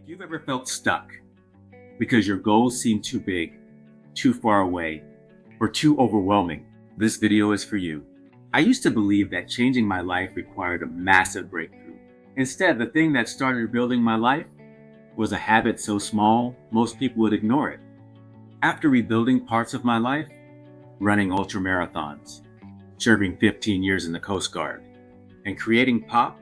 If you've ever felt stuck because your goals seem too big, too far away, or too overwhelming, this video is for you. I used to believe that changing my life required a massive breakthrough. Instead, the thing that started rebuilding my life was a habit so small, most people would ignore it. After rebuilding parts of my life, running ultra marathons, serving 15 years in the Coast Guard, and creating POP,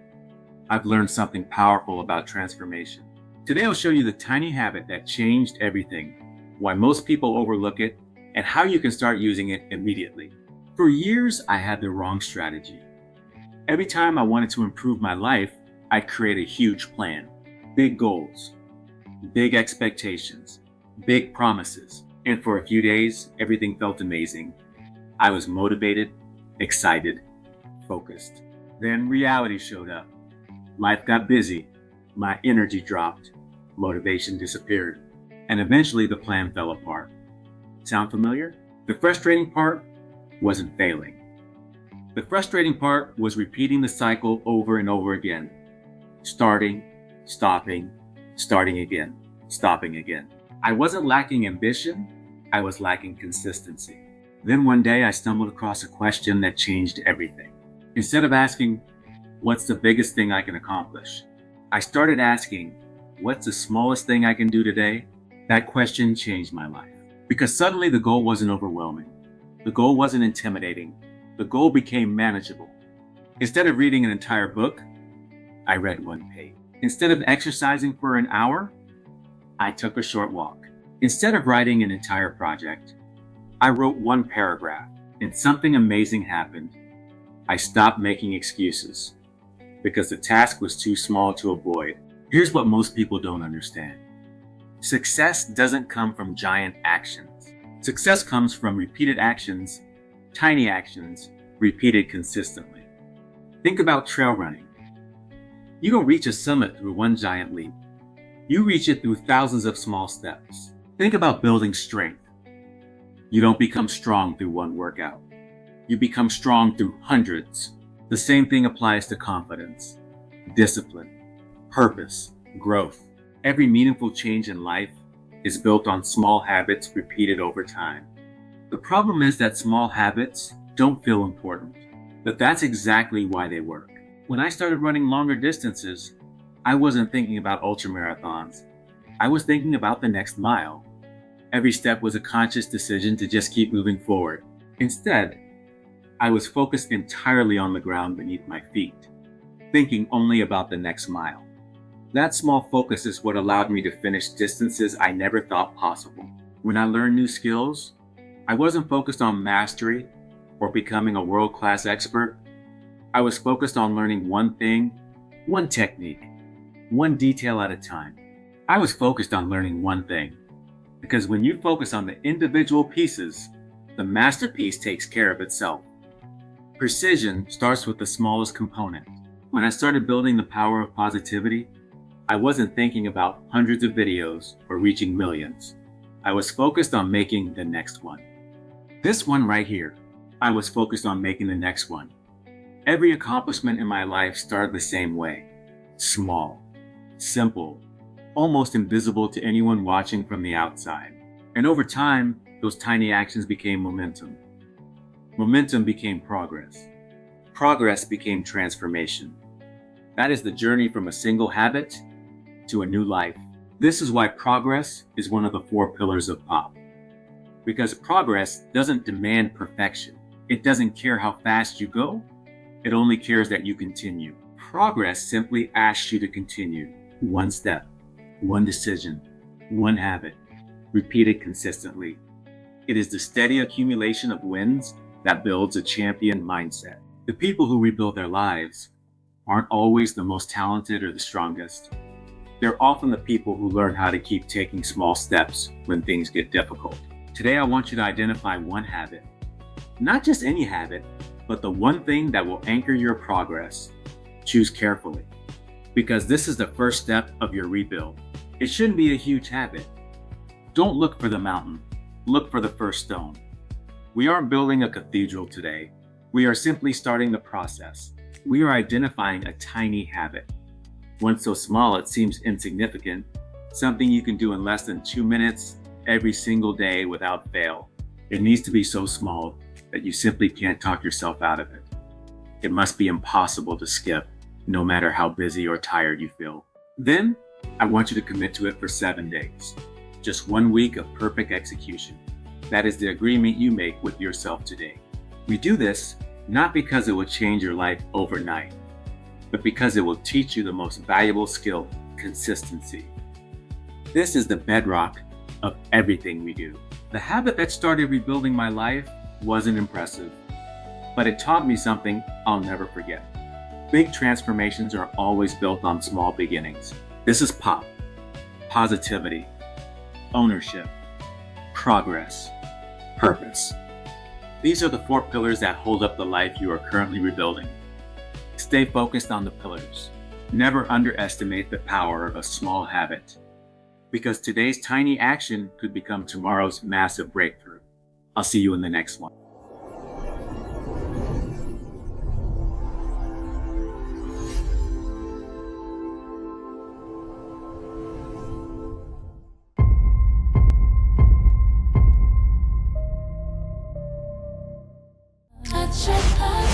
I've learned something powerful about transformation. Today I'll show you the tiny habit that changed everything, why most people overlook it, and how you can start using it immediately. For years, I had the wrong strategy. Every time I wanted to improve my life, I'd create a huge plan. Big goals, big expectations, big promises. And for a few days, everything felt amazing. I was motivated, excited, focused. Then reality showed up. Life got busy. My energy dropped. Motivation disappeared. And eventually the plan fell apart. Sound familiar? The frustrating part wasn't failing. The frustrating part was repeating the cycle over and over again. Starting, stopping, starting again, stopping again. I wasn't lacking ambition, I was lacking consistency. Then one day I stumbled across a question that changed everything. Instead of asking, what's the biggest thing I can accomplish? I started asking, what's the smallest thing I can do today? That question changed my life. Because suddenly the goal wasn't overwhelming. The goal wasn't intimidating. The goal became manageable. Instead of reading an entire book, I read one page. Instead of exercising for an hour, I took a short walk. Instead of writing an entire project, I wrote one paragraph. And something amazing happened. I stopped making excuses because the task was too small to avoid. Here's what most people don't understand. Success doesn't come from giant actions. Success comes from repeated actions, tiny actions, repeated consistently. Think about trail running. You don't reach a summit through one giant leap. You reach it through thousands of small steps. Think about building strength. You don't become strong through one workout. You become strong through hundreds. The same thing applies to confidence, discipline, purpose, growth. Every meaningful change in life is built on small habits repeated over time. The problem is that small habits don't feel important, but that's exactly why they work. When I started running longer distances, I wasn't thinking about ultramarathons. I was thinking about the next mile. Every step was a conscious decision to just keep moving forward. Instead, I was focused entirely on the ground beneath my feet, thinking only about the next mile. That small focus is what allowed me to finish distances I never thought possible. When I learned new skills, I wasn't focused on mastery or becoming a world-class expert. I was focused on learning one thing, one technique, one detail at a time. I was focused on learning one thing, because when you focus on the individual pieces, the masterpiece takes care of itself. Precision starts with the smallest component. When I started building the power of positivity, I wasn't thinking about hundreds of videos or reaching millions. I was focused on making the next one. This one right here, I was focused on making the next one. Every accomplishment in my life started the same way. Small, simple, almost invisible to anyone watching from the outside. And over time, those tiny actions became momentum. Momentum became progress. Progress became transformation. That is the journey from a single habit to a new life. This is why progress is one of the 4 pillars of POP. Because progress doesn't demand perfection. It doesn't care how fast you go. It only cares that you continue. Progress simply asks you to continue. One step, one decision, one habit, repeated consistently. It is the steady accumulation of wins that builds a champion mindset. The people who rebuild their lives aren't always the most talented or the strongest. They're often the people who learn how to keep taking small steps when things get difficult. Today, I want you to identify one habit. Not just any habit, but the one thing that will anchor your progress. Choose carefully, because this is the first step of your rebuild. It shouldn't be a huge habit. Don't look for the mountain. Look for the first stone. We aren't building a cathedral today. We are simply starting the process. We are identifying a tiny habit. One so small it seems insignificant, something you can do in less than 2 minutes every single day without fail. It needs to be so small that you simply can't talk yourself out of it. It must be impossible to skip, no matter how busy or tired you feel. Then, I want you to commit to it for 7 days. Just 1 week of perfect execution. That is the agreement you make with yourself today. We do this not because it will change your life overnight, but because it will teach you the most valuable skill, consistency. This is the bedrock of everything we do. The habit that started rebuilding my life wasn't impressive, but it taught me something I'll never forget. Big transformations are always built on small beginnings. This is POP, positivity, ownership, progress, purpose. These are the 4 pillars that hold up the life you are currently rebuilding. Stay focused on the pillars. Never underestimate the power of a small habit, because today's tiny action could become tomorrow's massive breakthrough. I'll see you in the next one. Touch your